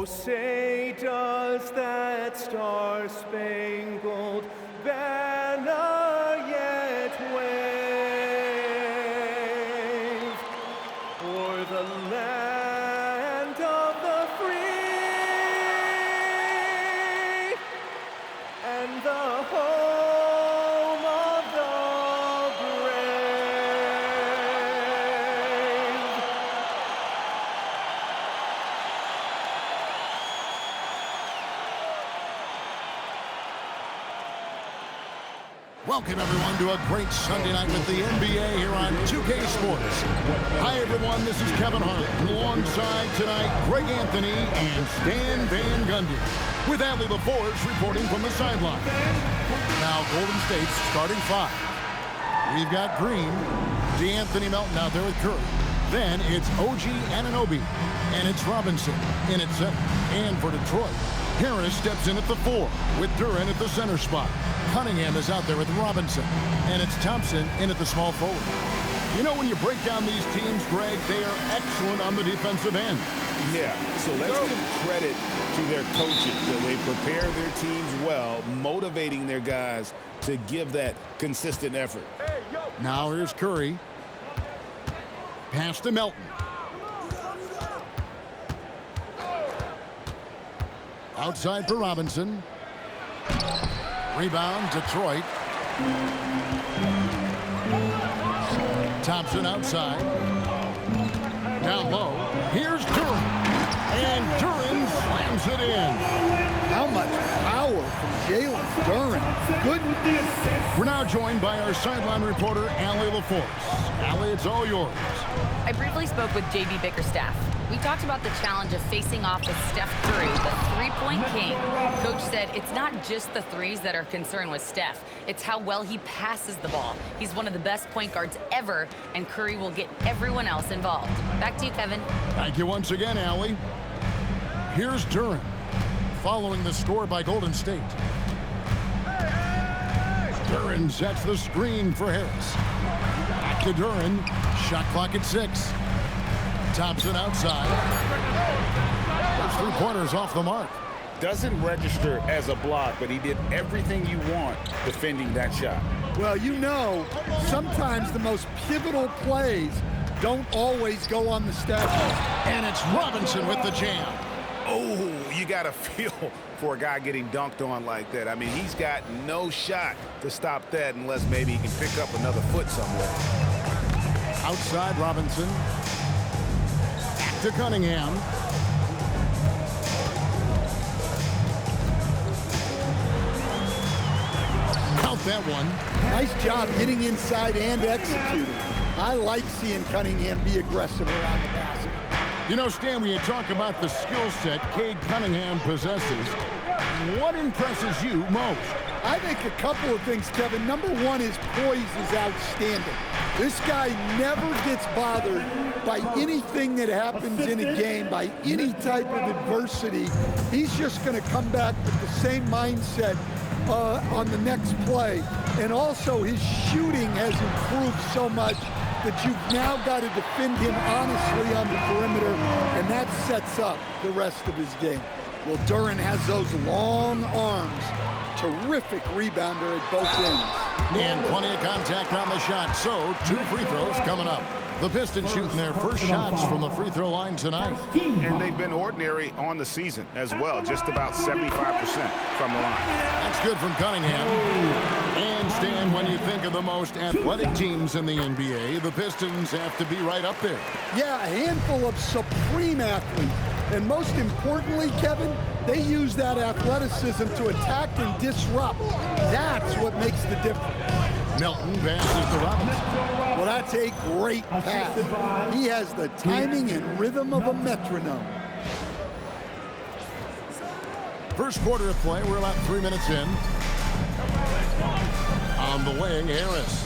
Oh, say does that star-spangled banner yet wave o'er the land of the free and the home of the Welcome, everyone, to a great Sunday night with the NBA here on 2K Sports. Hi, everyone. This is Kevin Harlan. Alongside tonight, Greg Anthony and Stan Van Gundy. With Adley LaForge reporting from the sideline. Now, Golden State's starting five. We've got Green, DeAnthony Melton out there with Curry. Then it's OG Anunoby, and it's Robinson in at center. And for Detroit, Harris steps in at the 4 with Duren at the center spot. Cunningham is out there with Robinson, and it's Thompson in at the small forward. You know, when you break down these teams, Greg, they are excellent on the defensive end. Yeah, so let's give credit to their coaches that they prepare their teams well, motivating their guys to give that consistent effort. Now here's Curry. Pass to Melton. Outside for Robinson. Rebound, Detroit. Thompson outside. Down low. Here's Duren. And Duren slams it in. How much power from Jalen Duren. Good. We're now joined by our sideline reporter, Adley LaForce. Adley, it's all yours. I briefly spoke with J.B. Bickerstaff. We talked about the challenge of facing off with Steph Curry, the three-point king. Coach said it's not just the threes that are concerned with Steph. It's how well he passes the ball. He's one of the best point guards ever, and Curry will get everyone else involved. Back to you, Kevin. Thank you once again, Adley. Here's Duren, following the score by Golden State. Duren sets the screen for Harris. Back to Duren. Shot clock at 6. Thompson outside. Those three-pointers off the mark. Doesn't register as a block, but he did everything you want defending that shot. Well, you know, sometimes the most pivotal plays don't always go on the stat sheet. And it's Robinson with the jam. Oh, you got to feel for a guy getting dunked on like that. I mean, he's got no shot to stop that unless maybe he can pick up another foot somewhere. Outside Robinson. To Cunningham. Count that one. Nice job getting inside and executing. I like seeing Cunningham be aggressive around the basket. You know, Stan, when you talk about the skill set Cade Cunningham possesses, what impresses you most? I think a couple of things, Kevin. Number one, his poise is outstanding. This guy never gets bothered by anything that happens in a game, by any type of adversity. He's just going to come back with the same mindset on the next play. And also, his shooting has improved so much that you've now got to defend him honestly on the perimeter, and that sets up the rest of his game. Well, Duren has those long arms. Terrific rebounder at both ends. And plenty of contact on the shot, so 2 free throws coming up. The Pistons shooting their first shots from the free throw line tonight. And they've been ordinary on the season as well, just about 75% from the line. That's good from Cunningham. And Stan, when you think of the most athletic teams in the NBA, the Pistons have to be right up there. Yeah, a handful of supreme athletes. And most importantly, Kevin, they use that athleticism to attack and disrupt. That's what makes the difference. Melton passes to Robinson. Well, that's a great pass. He has the timing and rhythm of a metronome. First quarter of play, we're about 3 minutes in. On the wing, Harris.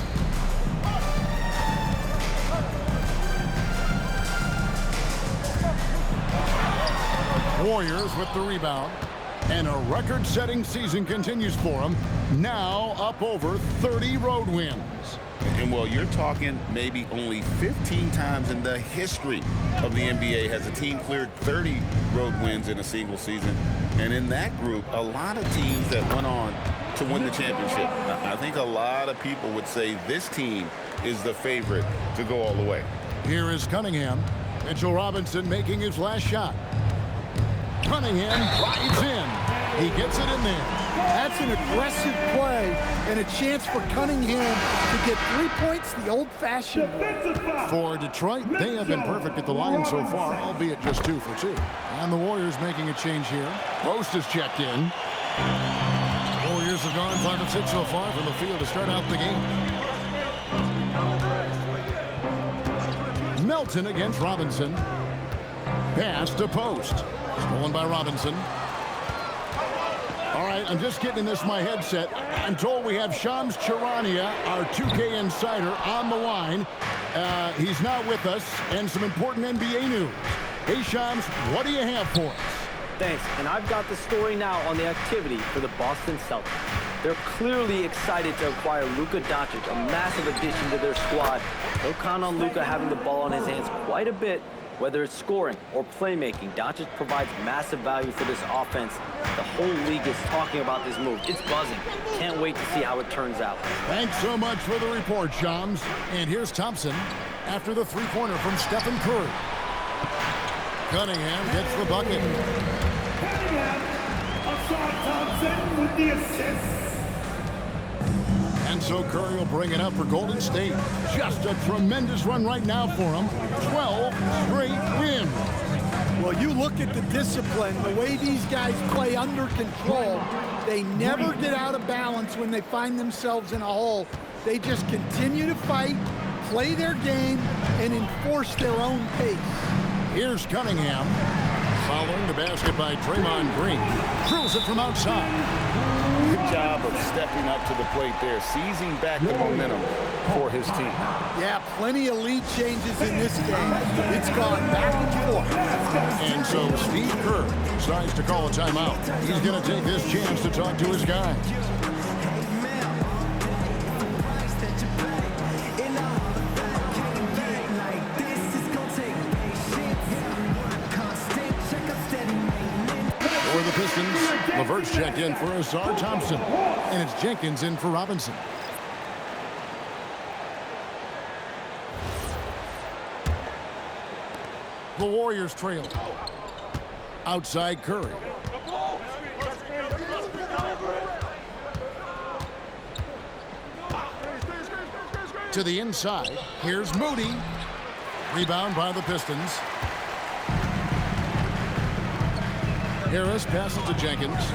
Warriors with the rebound. And a record-setting season continues for them. Now up over 30 road wins. And well, you're talking maybe only 15 times in the history of the NBA has a team cleared 30 road wins in a single season. And in that group, a lot of teams that went on to win the championship. I think a lot of people would say this team is the favorite to go all the way. Here is Cunningham. Mitchell Robinson making his last shot. Cunningham drives in. He gets it in there. That's an aggressive play and a chance for Cunningham to get 3 points the old-fashioned way. For Detroit, they have been perfect at the line so far, albeit just 2 for 2. And the Warriors making a change here. Post is checked in. Warriors have gone 5 of 6 so far from the field to start out the game. Melton against Robinson. Pass to Post. Stolen by Robinson. All right, I'm just getting this in my headset. I'm told we have Shams Charania, our 2K insider, on the line. He's not with us, and some important NBA news. Hey, Shams, what do you have for us? Thanks, and I've got the story now on the activity for the Boston Celtics. They're clearly excited to acquire Luka Doncic, a massive addition to their squad. They'll count on Luka having the ball in his hands quite a bit, whether it's scoring or playmaking. Doncic provides massive value for this offense. The whole league is talking about this move. It's buzzing. Can't wait to see how it turns out. Thanks so much for the report, Shams. And here's Thompson after the three-pointer from Stephen Curry. Cunningham gets the bucket. Thompson with the assist. And so Curry will bring it up for Golden State. Just a tremendous run right now for him. 12 straight wins. Well, you look at the discipline, the way these guys play under control. They never get out of balance when they find themselves in a hole. They just continue to fight, play their game, and enforce their own pace. Here's Cunningham. Following the basket by Draymond Green. Drills it from outside. Good job of stepping up to the plate there, seizing back the momentum for his team. Yeah, plenty of lead changes in this game. It's gone back and forth. And so Steve Kerr decides to call a timeout. He's going to take this chance to talk to his guys. For the Pistons, LeVert's checked in for Azar Thompson. And it's Jenkins in for Robinson. The Warriors trail. Outside Curry. To the inside. Here's Moody. Rebound by the Pistons. Harris passes to Jenkins.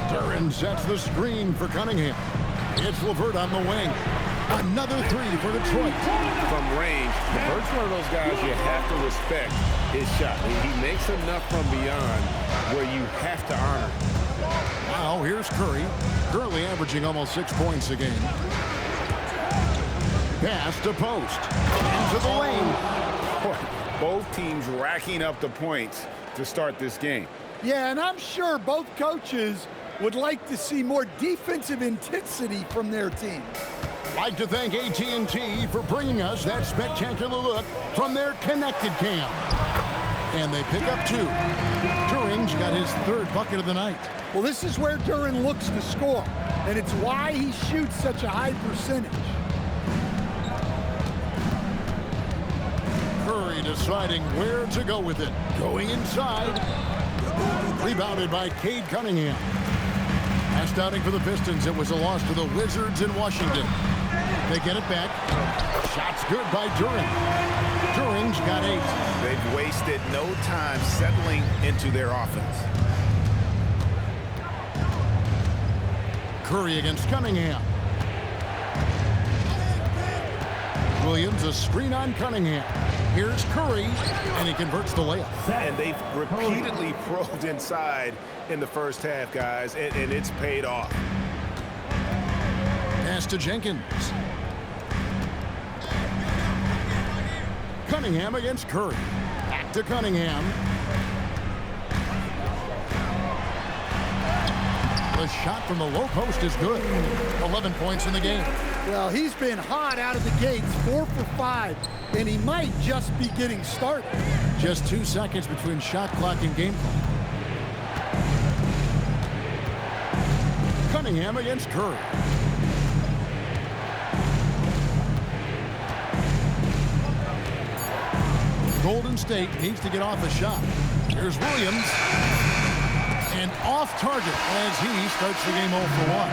Duran sets the screen for Cunningham. It's LeVert on the wing. Another three for Detroit. From range, LeVert's one of those guys you have to respect his shot. He makes enough from beyond where you have to honor. Now here's Curry, currently averaging almost 6 points a game. Pass to Post. Into the lane. Both teams racking up the points to start this game. Yeah, and I'm sure both coaches would like to see more defensive intensity from their team. Like to thank AT&T for bringing us that spectacular look from their connected cam. And they pick up 2. Duran's got his 3rd bucket of the night. Well, this is where Duran looks to score, and it's why he shoots such a high percentage. Curry deciding where to go with it. Going inside. Rebounded by Cade Cunningham. Last outing for the Pistons, it was a loss to the Wizards in Washington. They get it back. Shots good by Duran. Duran's got 8. They've wasted no time settling into their offense. Curry against Cunningham. Williams, a screen on Cunningham. Here's Curry, and he converts the layup. And they've repeatedly probed inside in the first half, guys, and it's paid off. Pass to Jenkins. Cunningham against Curry. Back to Cunningham. The shot from the low post is good. 11 points in the game. Well, he's been hot out of the gates, 4 for 5, and he might just be getting started. Just 2 seconds between shot clock and game clock. Cunningham against Curry. Golden State needs to get off a shot. Here's Williams. And off target as he starts the game 0 for 1.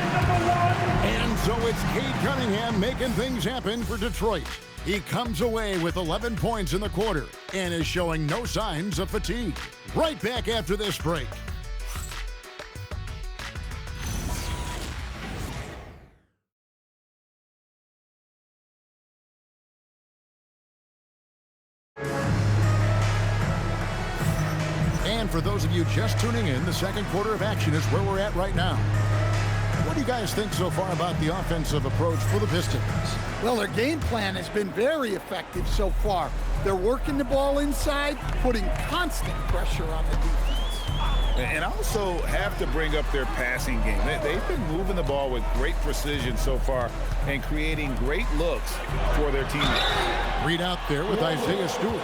And so it's Cade Cunningham making things happen for Detroit. He comes away with 11 points in the quarter and is showing no signs of fatigue. Right back after this break. And for those of you just tuning in, the second quarter of action is where we're at right now. What do you guys think so far about the offensive approach for the Pistons? Well, their game plan has been very effective so far. They're working the ball inside, putting constant pressure on the defense. And also have to bring up their passing game. They've been moving the ball with great precision so far and creating great looks for their teammates. Read out there with Isaiah Stewart.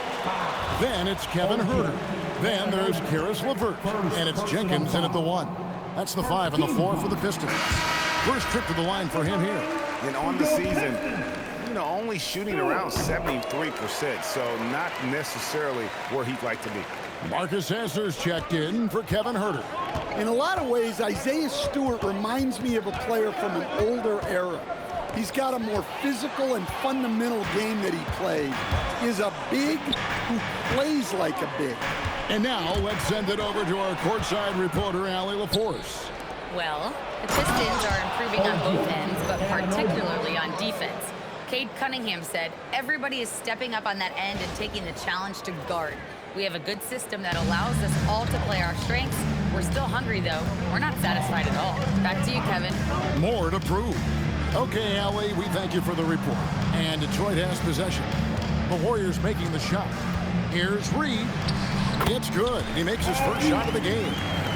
Then it's Kevin Huerter. Then there's Karis LeVert. And it's Jenkins in at the 1. That's the 5 on the floor for the Pistons. First trip to the line for him here. And on the season, only shooting around 73%, so not necessarily where he'd like to be. Marcus Hasler's checked in for Kevin Huerter. In a lot of ways, Isaiah Stewart reminds me of a player from an older era. He's got a more physical and fundamental game that he plays. Is a big who plays like a big. And now let's send it over to our courtside reporter, Allie LaForce. Well, the Pistons are improving on both ends, but particularly on defense. Cade Cunningham said, everybody is stepping up on that end and taking the challenge to guard. We have a good system that allows us all to play our strengths. We're still hungry, though. We're not satisfied at all. Back to you, Kevin. More to prove. Okay, Allie, we thank you for the report. And Detroit has possession. The Warriors making the shot. Here's Reed. It's good. He makes his first shot of the game.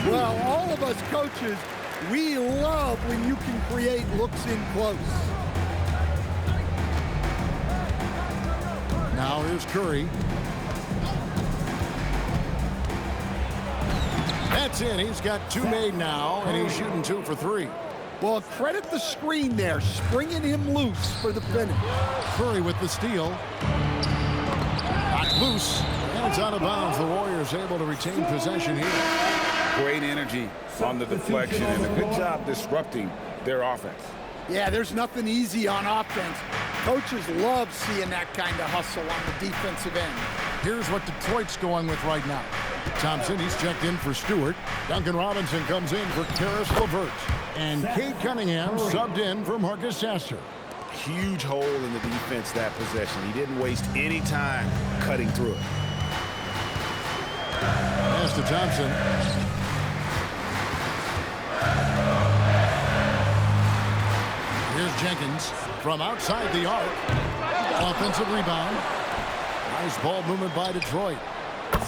Well, all of us coaches, we love when you can create looks in close. Now here's Curry. That's in. He's got 2 made now, and he's shooting 2 for 3. Well, credit the screen there, springing him loose for the finish. Curry with the steal. Knocked loose, and it's out of bounds. The Warriors able to retain possession here. Great energy on the deflection, and a good job disrupting their offense. Yeah, there's nothing easy on offense. Coaches love seeing that kind of hustle on the defensive end. Here's what Detroit's going with right now. Thompson, he's checked in for Stewart. Duncan Robinson comes in for Karis LeVert. And Cade Cunningham subbed in for Marcus Hasler. Huge hole in the defense that possession. He didn't waste any time cutting through it. Pass to Thompson. Here's Jenkins from outside the arc. Offensive rebound. Nice ball movement by Detroit.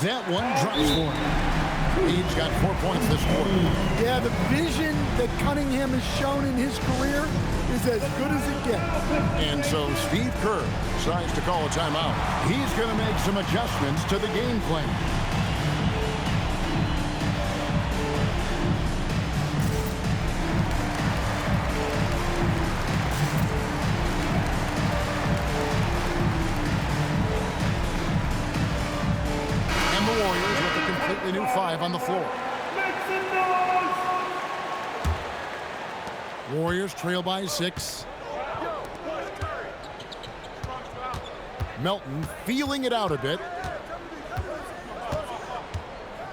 That one drops for him. He's got 4 points this quarter. Yeah, the vision that Cunningham has shown in his career is as good as it gets. And so Steve Kerr decides to call a timeout. He's going to make some adjustments to the game plan. Warriors with a completely new 5 on the floor. Warriors trail by 6. Melton feeling it out a bit.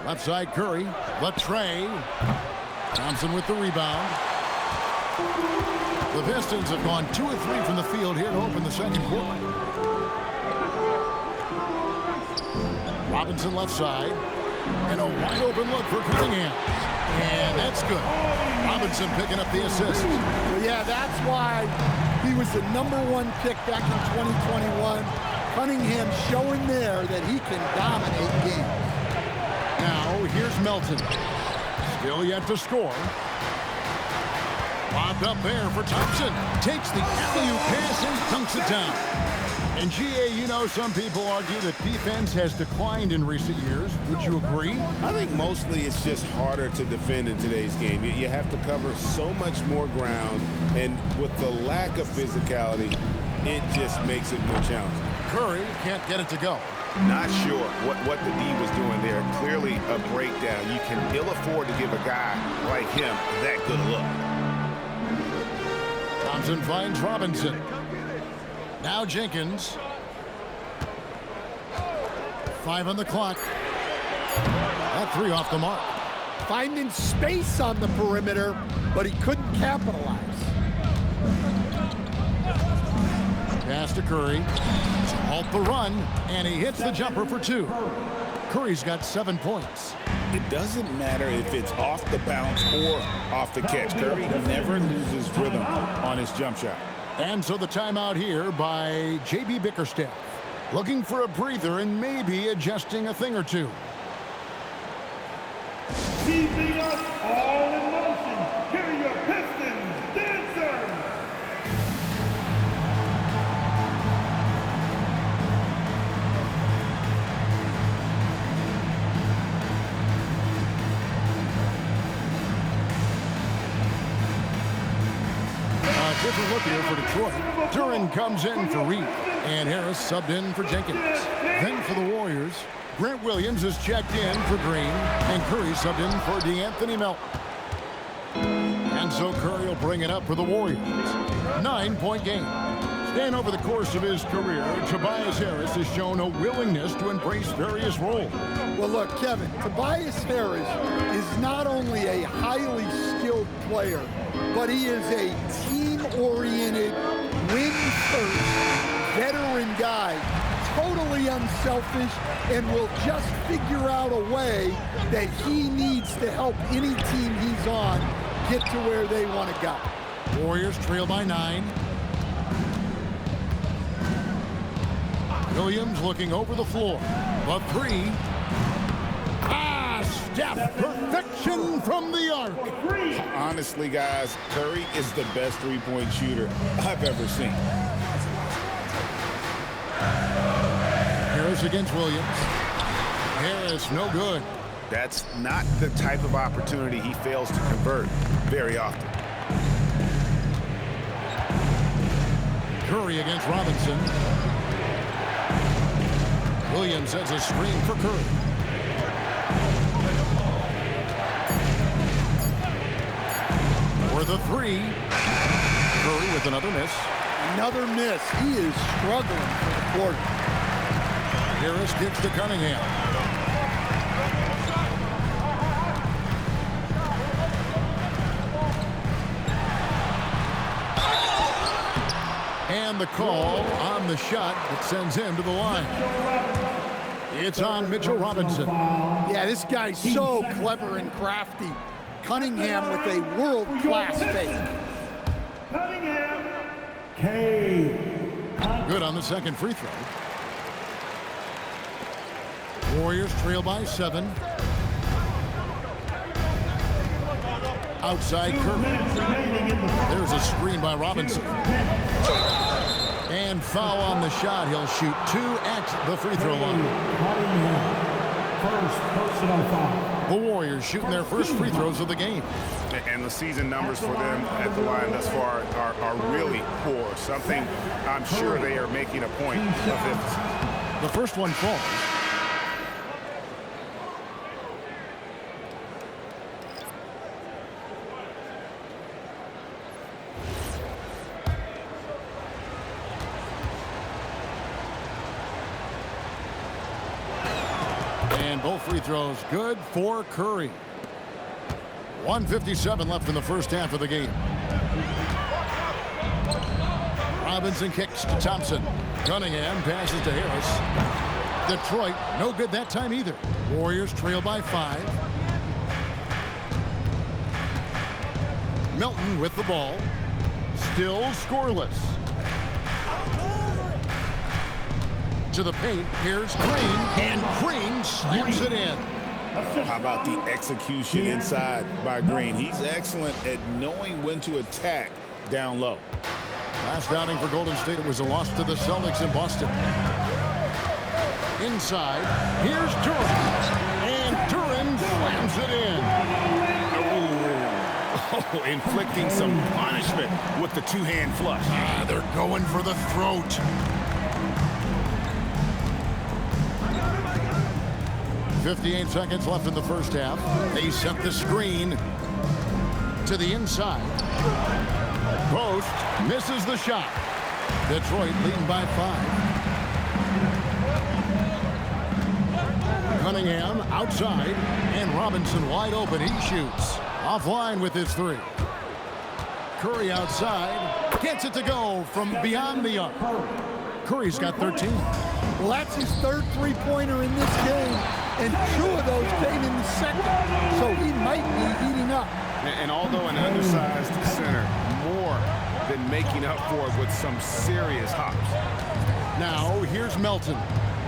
Left side Curry. Latre. Thompson with the rebound. The Pistons have gone 2 of 3 from the field here to open the second quarter. Robinson left side. And a wide open look for Cunningham. And that's good. Robinson picking up the assist. Well, yeah, that's why he was the #1 pick back in 2021. Cunningham showing there that he can dominate games. Now here's Melton. Still yet to score. Lobbed up there for Thompson. Takes the alley-oop pass and dunks it down. And GA, you know, some people argue that defense has declined in recent years. Would you agree? I think mostly it's just harder to defend in today's game. You have to cover so much more ground, and with the lack of physicality, it just makes it more challenging. Curry can't get it to go. Not sure what the D was doing there. Clearly a breakdown. You can ill afford to give a guy like him that good look. Thompson finds Robinson. Now Jenkins. 5 on the clock. That 3 off the mark. Finding space on the perimeter, but he couldn't capitalize. Pass to Curry. To halt the run, and he hits the jumper for 2. Curry's got 7 points. It doesn't matter if it's off the bounce or off the catch. Curry never loses rhythm on his jump shot. And so the timeout here by JB Bickerstaff. Looking for a breather and maybe adjusting a thing or two. Keeping us all in motion. Here are your Pistons dancers. Different look here for Detroit. Duran comes in for Reed, and Harris subbed in for Jenkins. Then for the Warriors, Grant Williams is checked in for Green, and Curry subbed in for DeAnthony Melton. And so Curry will bring it up for the Warriors. 9-point game. And over the course of his career, Tobias Harris has shown a willingness to embrace various roles. Well, look, Kevin, Tobias Harris is not only a highly skilled player, but he is a team-oriented, win-first, veteran guy, totally unselfish, and will just figure out a way that he needs to help any team he's on get to where they want to go. Warriors trail by 9. Williams looking over the floor. The 3. Steph, perfection from the arc. Honestly, guys, Curry is the best three-point shooter I've ever seen. Harris against Williams. Harris, no good. That's not the type of opportunity he fails to convert very often. Curry against Robinson. Williams has a screen for Curry. For the 3. Curry with another miss. Another miss. He is struggling for the quarter. Harris kicks to Cunningham. And the call on the shot that sends him to the line. It's on Mitchell Robinson. Yeah, this guy's so clever and crafty. Cunningham with a world-class fake. Cunningham. K. Good on the second free throw. Warriors trail by 7. Outside Curry. There's a screen by Robinson. And foul on the shot. He'll shoot 2 at the free throw line. First personal foul. The Warriors shooting their first free throws of the game. And the season numbers for them at the line thus far are really poor. Something I'm sure they are making a point of emphasis. The first one falls. And both free throws good for Curry. 1:57 left in the first half of the game. Robinson kicks to Thompson. Cunningham passes to Harris. Detroit, no good that time either. Warriors trail by 5. Melton with the ball. Still scoreless. To the paint, here's Green, and Green slams it in. How about the execution inside by Green? He's excellent at knowing when to attack down low. Last outing for Golden State, it was a loss to the Celtics in Boston. Inside, here's Duran. And Duran slams it in. Oh, inflicting some punishment with the two-hand flush. They're going for the throat. .58 seconds left in the first half. They set the screen to the inside. Post misses the shot. Detroit leading by 5. Cunningham outside, and Robinson wide open. He shoots. Offline with his 3. Curry outside. Gets it to go from beyond the arc. Curry's got 13. Well, that's his 3rd three-pointer in this game, and 2 of those came in the second, so he might be heating up. And although an undersized center, more than making up for it with some serious hops. Now, here's Melton.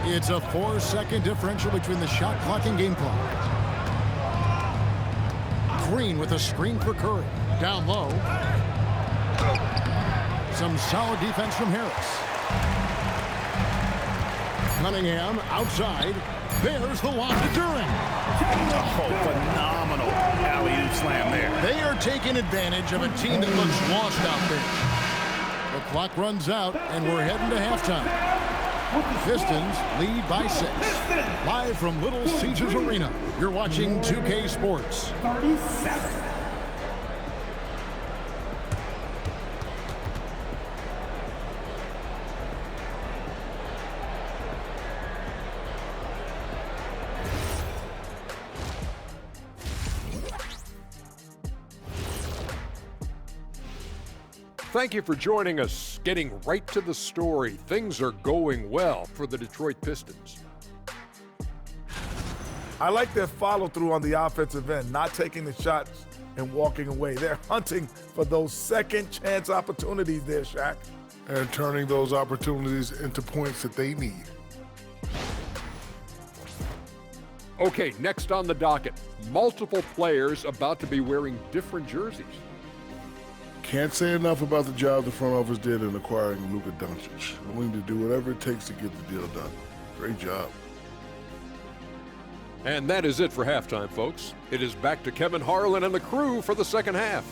It's a 4-second differential between the shot clock and game clock. Green with a screen for Curry. Down low. Some solid defense from Harris. Cunningham outside. There's the lob to Duran. Oh, phenomenal alley-oop slam there. They are taking advantage of a team that looks lost out there. The clock runs out, and we're heading to halftime. Pistons lead by 6. Live from Little Caesars Arena, you're watching 2K Sports. 37. Thank you for joining us. Getting right to the story, things are going well for the Detroit Pistons. I like their follow-through on the offensive end, not taking the shots and walking away. They're hunting for those second-chance opportunities there, Shaq. And turning those opportunities into points that they need. Okay, next on the docket, multiple players about to be wearing different jerseys. Can't say enough about the job the front office did in acquiring Luka Doncic. Willing to do whatever it takes to get the deal done. Great job. And that is it for halftime, folks. It is back to Kevin Harlan and the crew for the second half.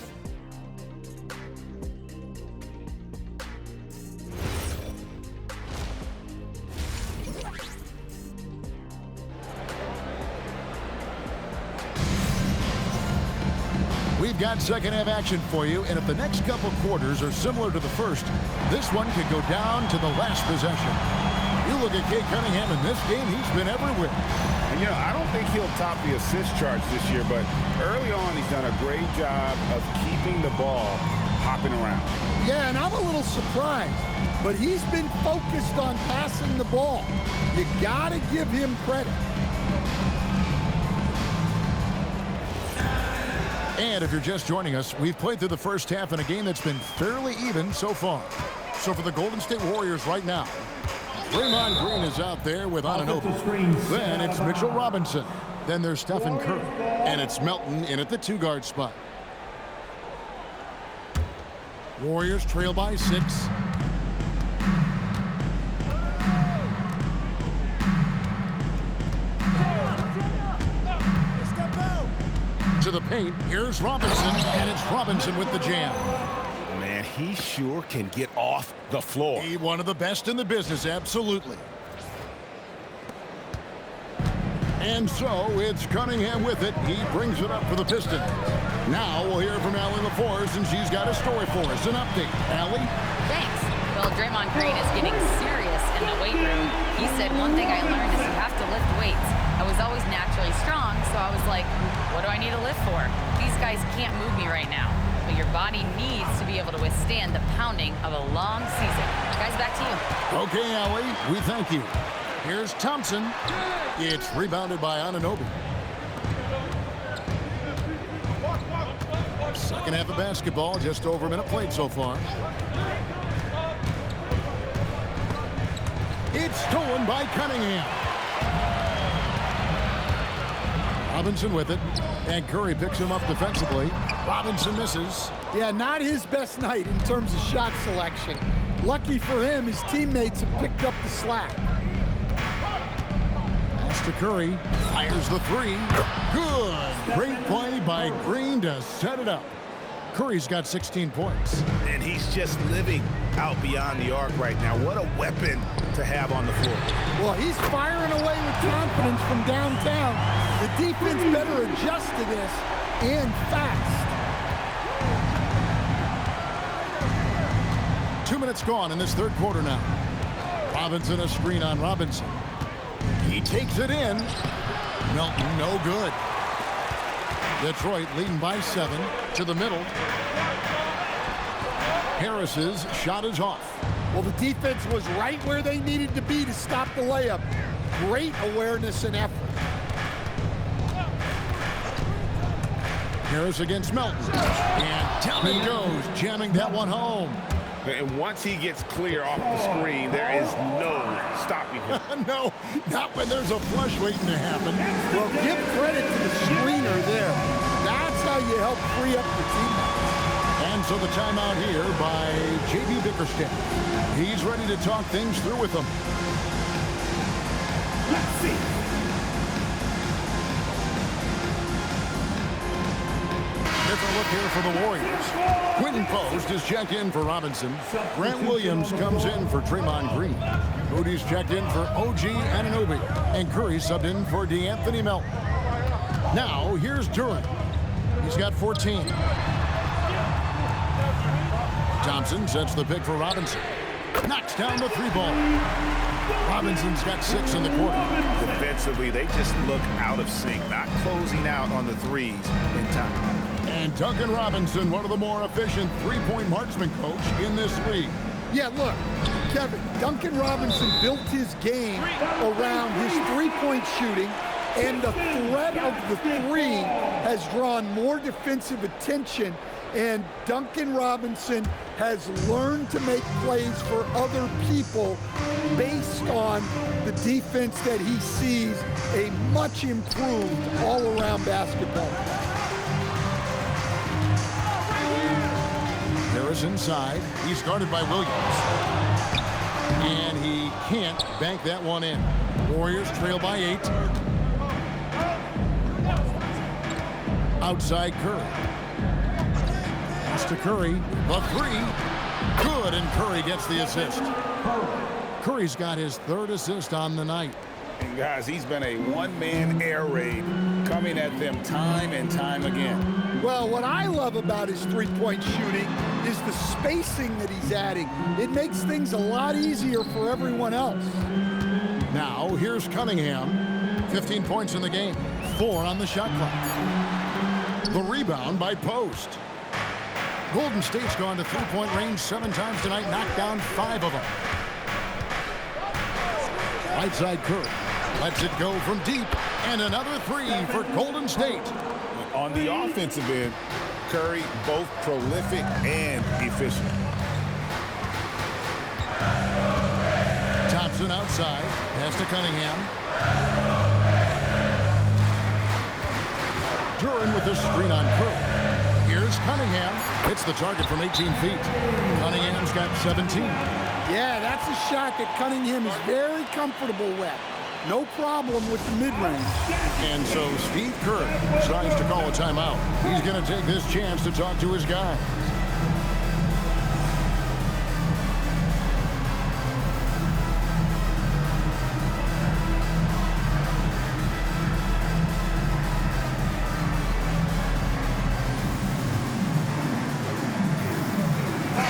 We've got second half action for you, and if the next couple quarters are similar to the first, this one could go down to the last possession. You look at Cade Cunningham in this game, he's been everywhere. And, you know, I don't think he'll top the assist charts this year, but early on he's done a great job of keeping the ball hopping around. Yeah, and I'm a little surprised, but he's been focused on passing the ball. You got to give him credit. And if you're just joining us, we've played through the first half in a game that's been fairly even so far. So for the Golden State Warriors right now, Draymond Green is out there with Anunoby. Then it's Mitchell Robinson. Then there's Stephen Curry. And it's Melton in at the 2-guard spot. Warriors trail by 6. To the paint, here's Robinson, and it's Robinson with the jam. Man, he sure can get off the floor. He one of the best in the business, absolutely. And so it's Cunningham with it. He brings it up for the Pistons. Now we'll hear from Allie LaForce, and she's got a story for us. An update. Allie? Thanks. Well, Draymond Green is getting serious in the weight room. He said, one thing I learned is you have to lift weights. I was always naturally strong, so I was like, what do I need to lift for? These guys can't move me right now. But your body needs to be able to withstand the pounding of a long season. Guys, back to you. Okay, Allie, we thank you. Here's Thompson. It's rebounded by Anunoby. Second half of basketball, just over a minute played so far. It's stolen by Cunningham. Robinson with it, and Curry picks him up defensively. Robinson misses. Yeah, not his best night in terms of shot selection. Lucky for him, his teammates have picked up the slack. Pass to Curry, fires the three. Good. Great play by Green to set it up. Curry's got 16 points. And he's just living out beyond the arc right now. What a weapon to have on the floor. Well, he's firing away with confidence from downtown. The defense better adjust to this, and fast. 2 minutes gone in this third quarter now. Robinson, a screen on Robinson. He takes it in. Melton, no good. Detroit leading by 7 to the middle. Harris's shot is off. Well, the defense was right where they needed to be to stop the layup. Great awareness and effort. Harris against Melton. And down he goes, jamming that one home. And once he gets clear off the screen, there is no stopping him. No, not when there's a flush waiting to happen. Well, give credit to the screener there. That's how you help free up the team. And so the timeout here by J.B. Bickerstaff. He's ready to talk things through with them. Let's see. Different look here for the Warriors. Quinton Post is checked in for Robinson. Grant Williams comes in for Draymond Green. Moody's checked in for OG Anunoby. And Curry subbed in for DeAnthony Melton. Now, here's Duran. He's got 14. Thompson sets the pick for Robinson. Knocks down the three ball. Robinson's got 6 in the quarter. Defensively, they just look out of sync, not closing out on the threes in time. And Duncan Robinson, one of the more efficient three-point marksman coach in this league. Yeah, look, Kevin, Duncan Robinson built his game around his three-point shooting, and the threat of the three has drawn more defensive attention, and Duncan Robinson has learned to make plays for other people based on the defense that he sees a much improved all-around basketball. Harris inside. He's guarded by Williams. And he can't bank that one in. Warriors trail by 8. Outside Curry. Pass to Curry. The three. Good, and Curry gets the assist. Curry's got his 3rd assist on the night. And guys, he's been a one-man air raid coming at them time and time again. Well, what I love about his three-point shooting is the spacing that he's adding. It makes things a lot easier for everyone else. Now, here's Cunningham. 15 points in the game. 4 on the shot clock. The rebound by Post. Golden State's gone to three-point range 7 times tonight, knocked down 5 of them. Right side Curry lets it go from deep, and another 3 for Golden State. On the offensive end, Curry both prolific and efficient. Thompson outside, pass to Cunningham. Duran with the screen on Curry. Here's Cunningham. Hits the target from 18 feet. Cunningham's got 17. Yeah, that's a shot that Cunningham is very comfortable with. No problem with the mid-range. And so Steve Kerr decides to call a timeout. He's going to take this chance to talk to his guys.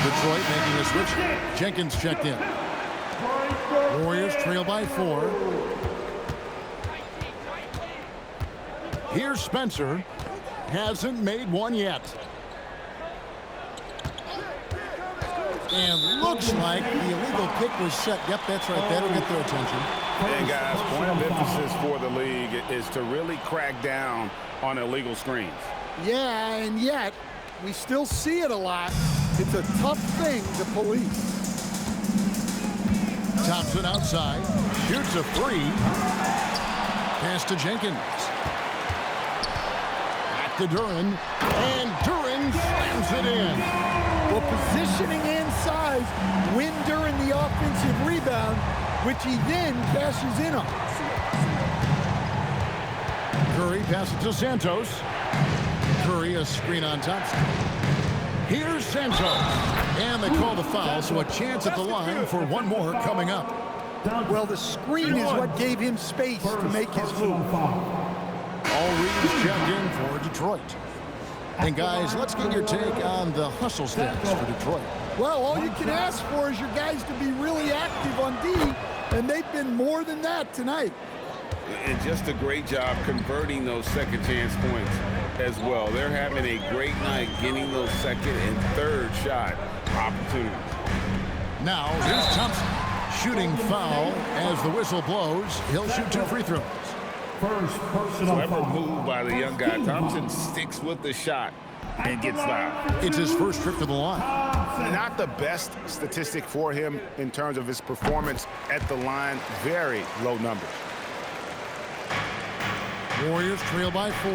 Detroit making a switch. Jenkins checked in. Warriors trail by 4. Here's Spencer. Hasn't made one yet. And looks like the illegal kick was set. Yep, that's right. That'll get their attention. And guys, point of emphasis for the league is to really crack down on illegal screens. Yeah, and yet we still see it a lot. It's a tough thing to police. Thompson outside. Shoots a 3. Pass to Jenkins. to Duran, and Duran slams it in. Well, positioning and size win Duran the offensive rebound, which he then cashes in on. Curry passes to Santos. Curry a screen on Thompson. Here's Santos. And they call the foul, so a chance at the line for one more coming up. Well, the screen is what gave him space to make his move. All reads checked in for Detroit. And guys, let's get your take on the hustle stats for Detroit. Well, all you can ask for is your guys to be really active on D, and they've been more than that tonight. And just a great job converting those second chance points as well. They're having a great night getting those second and third shot opportunities. Now, here's Thompson. Shooting foul as the whistle blows. He'll shoot 2 free throws. First personal Clever foul. move by the young guy. Thompson sticks with the shot and gets fouled. It's his first trip to the line. Not the best statistic for him in terms of his performance at the line. Very low numbers. Warriors trail by 4.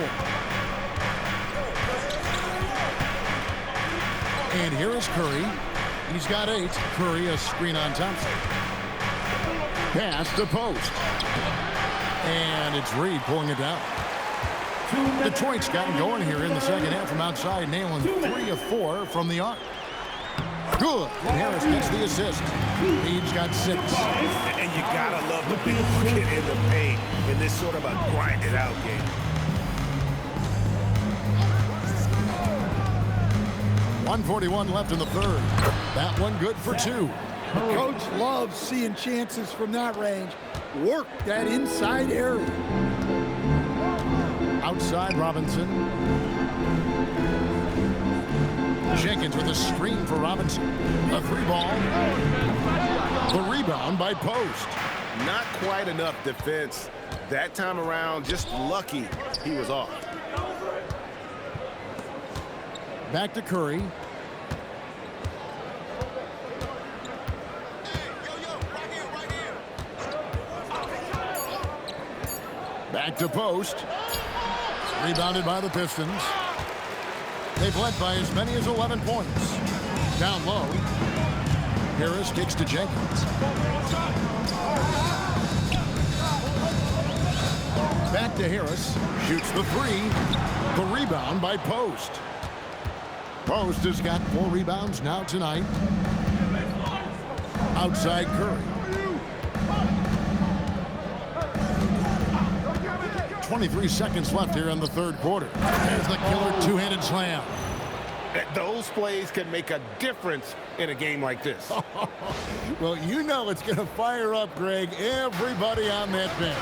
And here is Curry. He's got 8. Curry a screen on Thompson. Pass to post. And it's Reed pulling it down. Detroit's gotten going here in the second half from outside, nailing 3 of 4 from the arc. Good. And Harris gets the assist. Reed's got 6. And you gotta love the big bucket in the paint in this sort of a grinded out game. 1:41 left in the third. That one good for 2. Coach loves seeing chances from that range. Work that inside area. Outside Robinson. Jenkins with a screen for Robinson. A 3 ball. The rebound by Post. Not quite enough defense that time around. Just lucky he was off. Back to Curry. Back to Post. Rebounded by the Pistons. They've led by as many as 11 points. Down low. Harris kicks to Jenkins. Back to Harris. Shoots the 3. The rebound by Post. Post has got 4 rebounds now tonight. Outside Curry. 23 seconds left here in the third quarter. There's the killer 2-handed slam. Those plays can make a difference in a game like this. Well, you know it's going to fire up, Greg, everybody on that bench.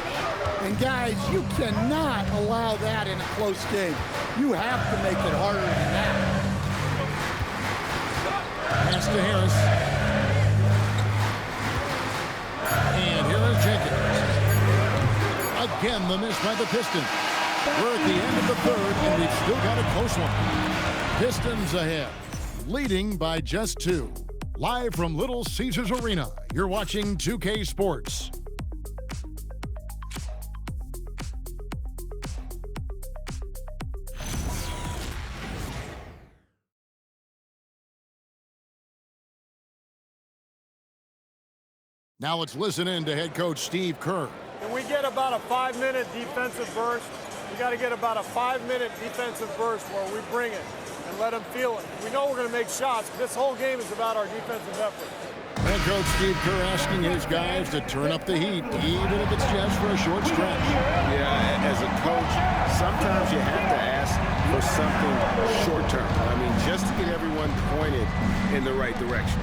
And guys, you cannot allow that in a close game. You have to make it harder than that. Pass to Harris. And here is Jenkins. Again, the miss by the Pistons. We're at the end of the third, and we've still got a close one. Pistons ahead, leading by just 2. Live from Little Caesars Arena, you're watching 2K Sports. Now let's listen in to head coach Steve Kerr. When we get about a 5-minute defensive burst, we got to get about a 5-minute defensive burst where we bring it and let them feel it. We know we're going to make shots. This whole game is about our defensive effort. Head coach Steve Kerr asking his guys to turn up the heat, even if it's just for a short stretch. Yeah, as a coach, sometimes you have to ask for something short term. I mean, just to get everyone pointed in the right direction.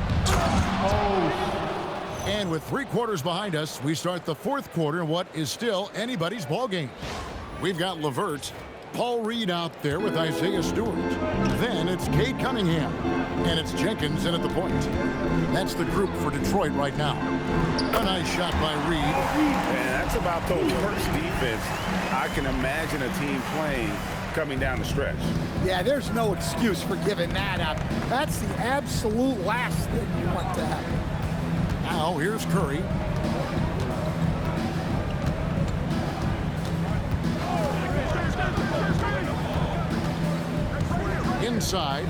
And with 3 quarters behind us, we start the fourth quarter in what is still anybody's ball game. We've got LeVert, Paul Reed out there with Isaiah Stewart. Then it's Cade Cunningham, and it's Jenkins in at the point. That's the group for Detroit right now. A nice shot by Reed. And that's about the worst defense I can imagine a team playing coming down the stretch. Yeah, there's no excuse for giving that up. That's the absolute last thing you want to happen. Now here's Curry. inside.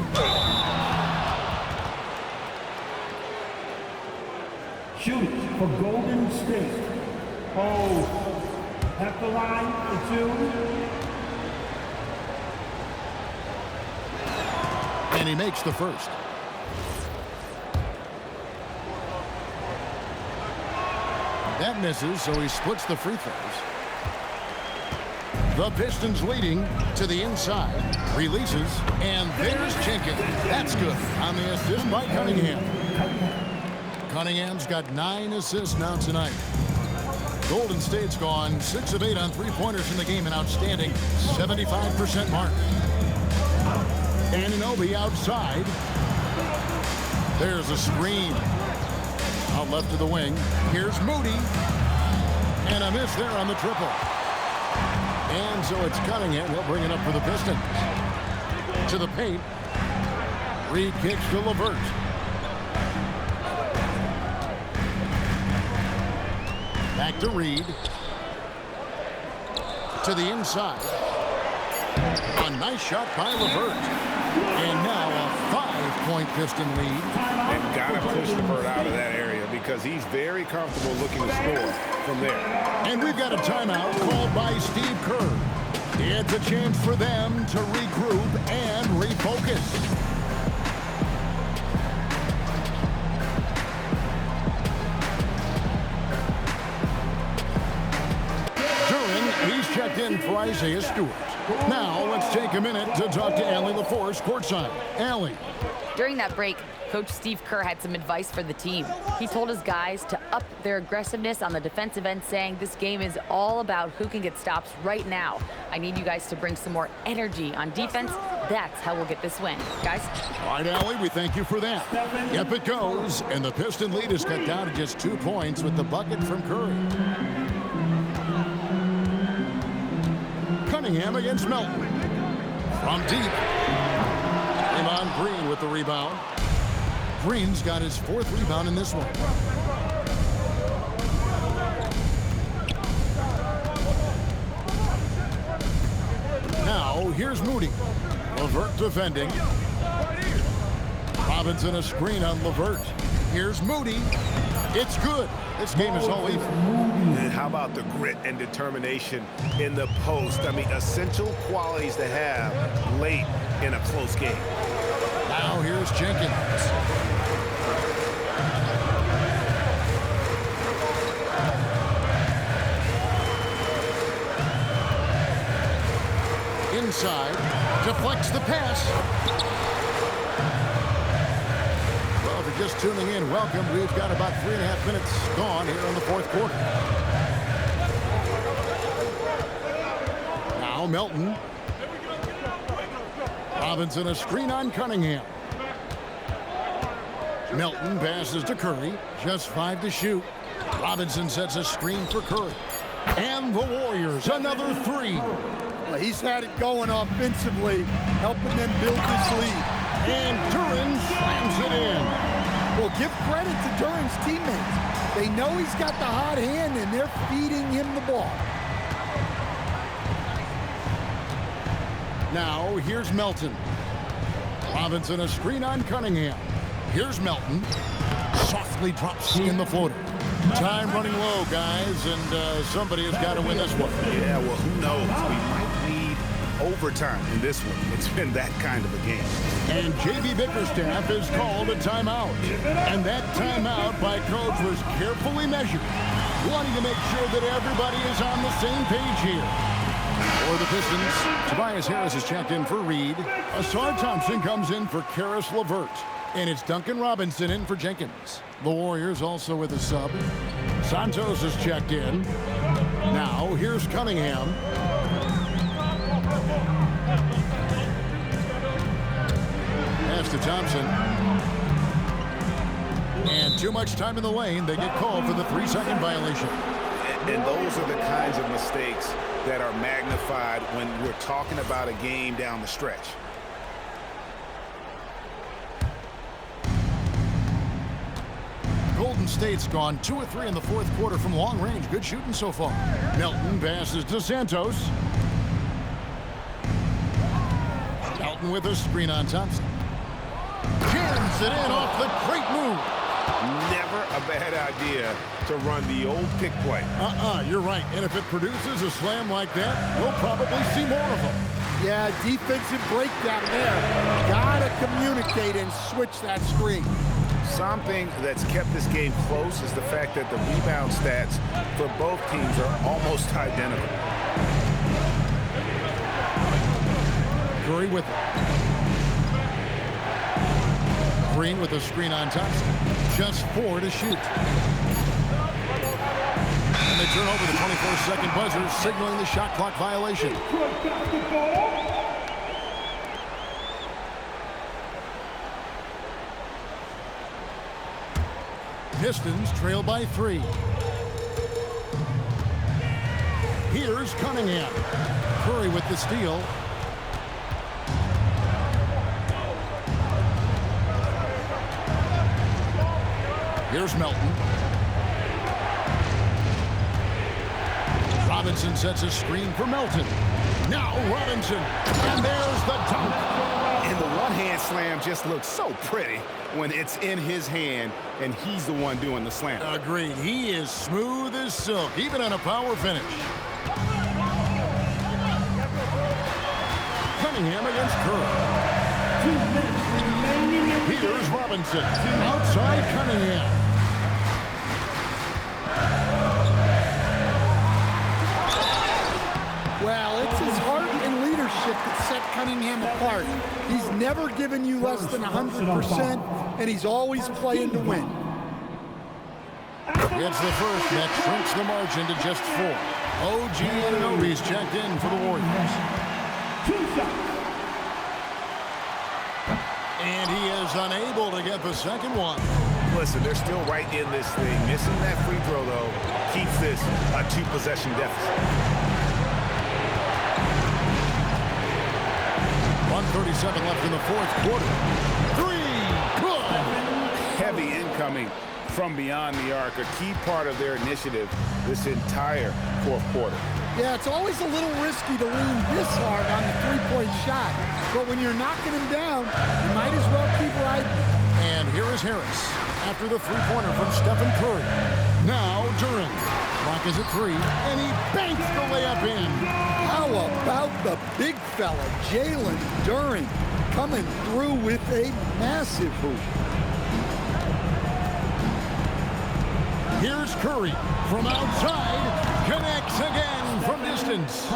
Shooters for Golden State. Oh, at the line for 2. And he makes the first. That misses, so he splits the free throws. The Pistons leading to the inside. Releases, and there's Jenkins. That's good on the assist by Cunningham. Cunningham's got 9 assists now tonight. Golden State's gone 6 of 8 on three-pointers in the game, an outstanding 75% mark. Anunoby outside. There's a screen. Out left to the wing. Here's Moody. And a miss there on the triple. And so it's Cunningham. He'll bring it up for the Pistons. To the paint. Reed kicks to LeVert. Back to Reed. To the inside. A nice shot by LeVert. And now a 5-point Piston lead. They've got to push LeVert out of that area because he's very comfortable looking to score from there. And we've got a timeout called by Steve Kerr. It's a chance for them to regroup and refocus. He's checked in for Isaiah Stewart. Now let's take a minute to talk to Allie LaForce courtside. Allie. During that break, Coach Steve Kerr had some advice for the team. He told his guys to up their aggressiveness on the defensive end, saying this game is all about who can get stops right now. I need you guys to bring some more energy on defense. That's how we'll get this win. Guys? All right, Allie, we thank you for that. Yep, it goes. And the Piston lead is cut down to just 2 points with the bucket from Curry. Cunningham against Melton. From deep. Draymond Green with the rebound. Green's got his 4th rebound in this one. Now, here's Moody. LeVert defending. Robinson a screen on LeVert. Here's Moody. It's good. This game is all even. And how about the grit and determination in the post? I mean, essential qualities to have late in a close game. Now here's Jenkins. Inside, deflects the pass. Well, if you're just tuning in, welcome. We've got about 3.5 minutes gone here in the 4th quarter. Now Melton. Robinson a screen on Cunningham. Melton passes to Curry. Just 5 to shoot. Robinson sets a screen for Curry. And the Warriors, another 3. Well, he's had it going offensively, helping them build this lead. And Duran slams it in. Well, give credit to Duran's teammates. They know he's got the hot hand, and they're feeding him the ball. Now, here's Melton. Robinson a screen on Cunningham. Here's Melton. Softly drops in the floater. Time running low, guys, and somebody has got to win this one. Yeah, well, who knows? We might need overtime in this one. It's been that kind of a game. And J.B. Bickerstaff is called a timeout. And that timeout by Coach was carefully measured, wanting to make sure that everybody is on the same page here. For the Pistons, Tobias Harris is checked in for Reed. Asar Thompson comes in for Karis LeVert. And it's Duncan Robinson in for Jenkins. The Warriors also with a sub. Santos is checked in. Now, here's Cunningham. Pass to Thompson. And too much time in the lane. They get called for the 3-second violation. And those are the kinds of mistakes that are magnified when we're talking about a game down the stretch. Golden State's gone 2 of 3 in the 4th quarter from long range. Good shooting so far. Melton passes to Santos. Now Melton with a screen on Thompson. Jams it in off the great move. Never a bad idea to run the old pick play. You're right. And if it produces a slam like that, we'll probably see more of them. Yeah, defensive breakdown there. Gotta communicate and switch that screen. Something that's kept this game close is the fact that the rebound stats for both teams are almost identical. Curry with it. Green with a screen on Thompson. Just 4 to shoot. And they turn over the 24-second buzzer, signaling the shot clock violation. Pistons trail by 3. Here's Cunningham. Curry with the steal. Here's Melton. Robinson sets a screen for Melton. Now Robinson. And there's the dunk. And the one-hand slam just looks so pretty when it's in his hand and he's the one doing the slam. Agreed. He is smooth as silk, even on a power finish. Cunningham against Curry. 2 minutes remaining. Here's Robinson. Outside Cunningham. Well, it's his heart and leadership that set Cunningham apart. He's never given you less than 100%, and he's always playing to win. Gets the first. That shrinks the margin to just 4. OG Anunoby's checked in for the Warriors. 2 shots. And he is unable to get the second one. Listen, they're still right in this thing. Missing that free throw, though, keeps this a 2-possession deficit. 1:37 left in the fourth quarter. 3. Good. Heavy incoming from beyond the arc, a key part of their initiative this entire fourth quarter. Yeah, it's always a little risky to lean this hard on the three-point shot. But when you're knocking him down, you might as well keep riding. And here is Harris after the three-pointer from Stephen Curry. Now Duren. Clock is at 3, and he banks the layup in. How about the big fella, Jalen Duren, coming through with a massive hoop. Here's Curry from outside. Connects again from distance.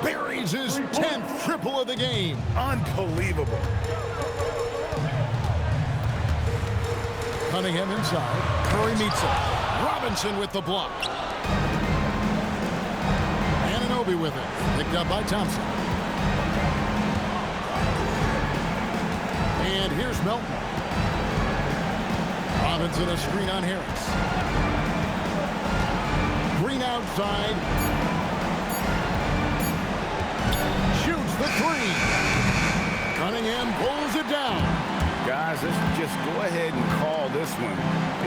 Buries his 10th triple of the game. Unbelievable. Cunningham inside. Curry meets him. Robinson with the block. Anunoby with it. Picked up by Thompson. And here's Melton. Robinson a screen on Harris. Green outside. Shoots the 3. Cunningham pulls it down. Guys, let's just go ahead and call this one.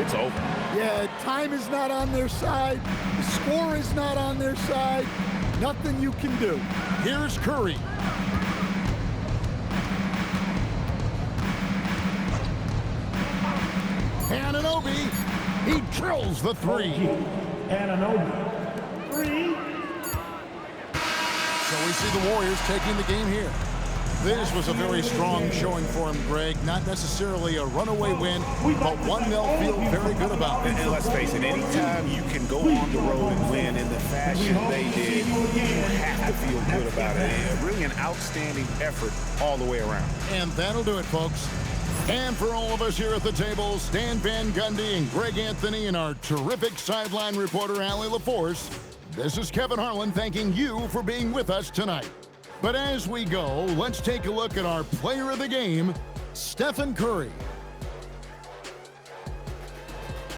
It's over. Yeah, time is not on their side. The score is not on their side. Nothing you can do. Here's Curry. Anunoby. He drills the 3. Anunoby. 3. So we see the Warriors taking the game here. This was a very strong showing for him, Greg. Not necessarily a runaway win, but one they'll feel very good about. And let's face it, anytime you can go on the road and win in the fashion they did, you have to feel good about it. Really an outstanding effort all the way around. And that'll do it, folks. And for all of us here at the table, Stan Van Gundy and Greg Anthony and our terrific sideline reporter, Allie LaForce, this is Kevin Harlan thanking you for being with us tonight. But as we go, let's take a look at our player of the game, Stephen Curry.